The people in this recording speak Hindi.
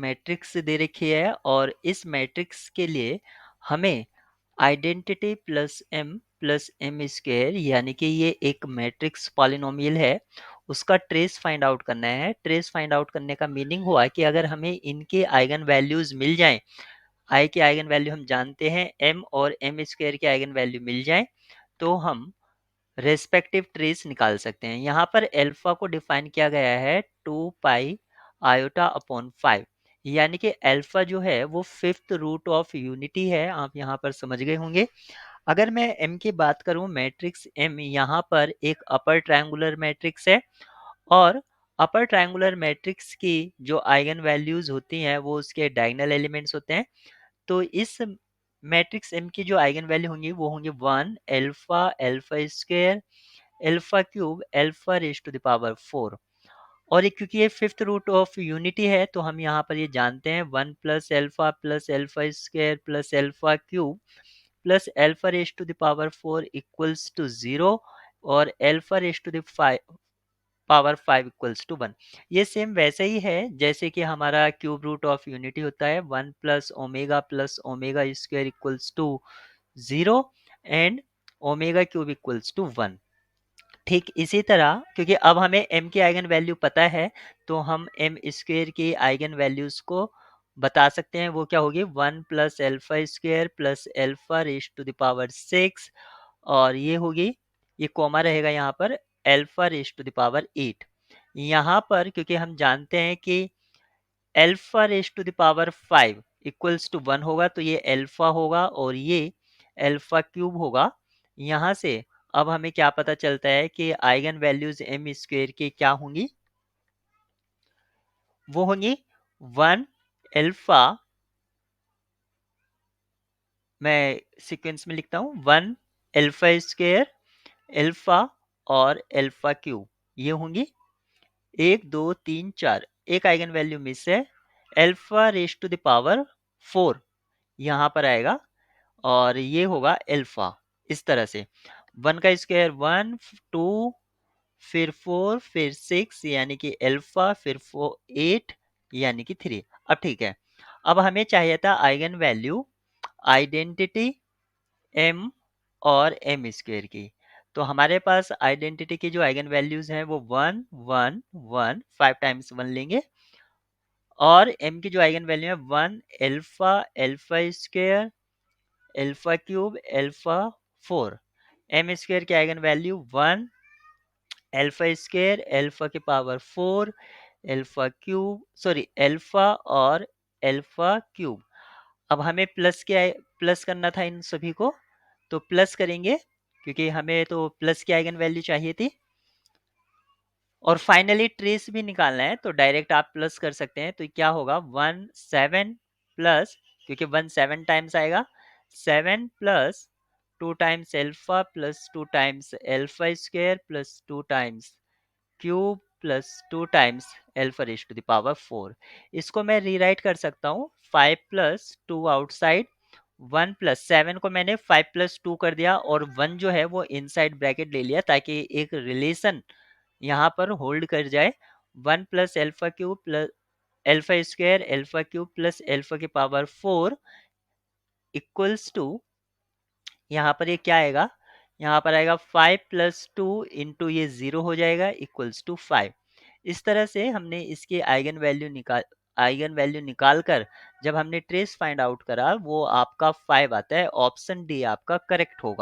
मैट्रिक्स दे रखी है और इस मैट्रिक्स के लिए हमें आइडेंटिटी प्लस एम स्क्वायर यानी कि ये एक मैट्रिक्स पॉलिनोमियल है, उसका ट्रेस फाइंड आउट करना है। ट्रेस फाइंड आउट करने का मीनिंग हुआ कि अगर हमें इनके आइगन वैल्यूज मिल जाएं, आई के आइगन वैल्यू हम जानते हैं, एम और एम स्क्वायर के आइगन वैल्यू मिल जाएं, तो हम रेस्पेक्टिव ट्रेस निकाल सकते हैं। यहाँ पर एल्फा को डिफाइन किया गया है 2 पाई आयोटा अपॉन 5, यानी कि एल्फा जो है वो फिफ्थ रूट ऑफ यूनिटी है। आप यहाँ पर समझ गए होंगे। अगर मैं एम की बात करूं, मैट्रिक्स एम यहाँ पर एक अपर ट्रायंगुलर मैट्रिक्स है और अपर ट्रायंगुलर मैट्रिक्स की जो आइगन वैल्यूज होती हैं वो उसके डायगोनल एलिमेंट्स होते हैं। तो इस मैट्रिक्स एम की जो आइगन वैल्यू होंगी वो होंगी 1 alpha, alpha square, alpha cube, alpha raise to the power 4। और ये क्योंकि ये फिफ्थ रूट ऑफ यूनिटी है तो हम यहाँ पर ये जानते हैं 1 plus alpha plus alpha cube plus alpha raise to the power 4 equals to 0 और alpha raise to the power 5 equals to 1। ये सेम वैसे ही है जैसे कि हमारा क्यूब रूट ऑफ यूनिटी होता है 1 plus omega square equals to 0 and omega cube equals to 1। ठीक इसी तरह क्योंकि अब हमें m की आइगन वैल्यू पता है तो हम m स्क्वायर की आइगन वैल्यूज को बता सकते हैं। वो क्या होगी 1 plus alpha square plus alpha raise to the power 6 और ये होगी, ये कॉमा रहेगा यहाँ पर, alpha raise to the power 8। यहाँ पर क्योंकि हम जानते हैं कि alpha raise to the power 5 equals to 1 होगा तो ये एल्फा होगा और ये एल्फा क्यूब होगा। यहाँ से अब हमें क्या पता चलता है कि आइगन वैल्यूज एम स्क्वायर की क्या होंगी, वो होंगी 1 एल्फा, मैं सीक्वेंस में लिखता हूँ, 1 एल्फा स्क्वायर, एल्फा और एल्फा क्यूब, ये होंगी 1 2 3 4। एक आइगन वैल्यू मिस है, alpha raise to the power 4 यहाँ पर आएगा और ये होगा एल्फा। इस तरह से 1 का स्क्वायर 1, 2, फिर 4, फिर 6 यानी कि एल्फा, फिर 8 यानी कि 3। अब ठीक है, अब हमें चाहिए था आइगन वैल्यू आइडेंटिटी एम और एम स्क्वायर की। तो हमारे पास आइडेंटिटी की जो आइगन वैल्यूज हैं वो 1 1 1, 5 टाइम्स 1 लेंगे और m की जो आइगन वैल्यू है 1 alpha, alpha square, alpha cube, alpha 4। M square की eigen value 1 alpha square, alpha के power 4, alpha cube, sorry alpha और एल्फा क्यूब। अब हमें प्लस करना था इन सभी को, तो प्लस करेंगे क्योंकि हमें तो प्लस की आइगन वैल्यू चाहिए थी। और फाइनली ट्रेस भी निकालना है तो डायरेक्ट आप प्लस कर सकते हैं। तो क्या होगा 1 7 प्लस, क्योंकि 1 7 टाइम्स आएगा, 7 plus 2 times alpha plus 2 times alpha square plus 2 times cube plus 2 times alpha raise to the power 4। इसको मैं रीराइट कर सकता हूँ 5 प्लस 2 आउटसाइड, 1 प्लस 7 को मैंने 5 प्लस 2 कर दिया और 1 जो है वो इनसाइड ब्रैकेट ले लिया ताकि एक रिलेशन यहाँ पर होल्ड कर जाए। 1 plus alpha cube plus alpha square, alpha cube plus alpha की पावर 4 इक्वल्स टू, यहाँ पर ये क्या आएगा, यहाँ पर आएगा 5 प्लस 2 इंटू ये 0 हो जाएगा इक्वल्स टू 5। इस तरह से हमने इसके आइगन वैल्यू निकाल कर जब हमने ट्रेस फाइंड आउट करा वो आपका 5 आता है। ऑप्शन डी आपका करेक्ट होगा।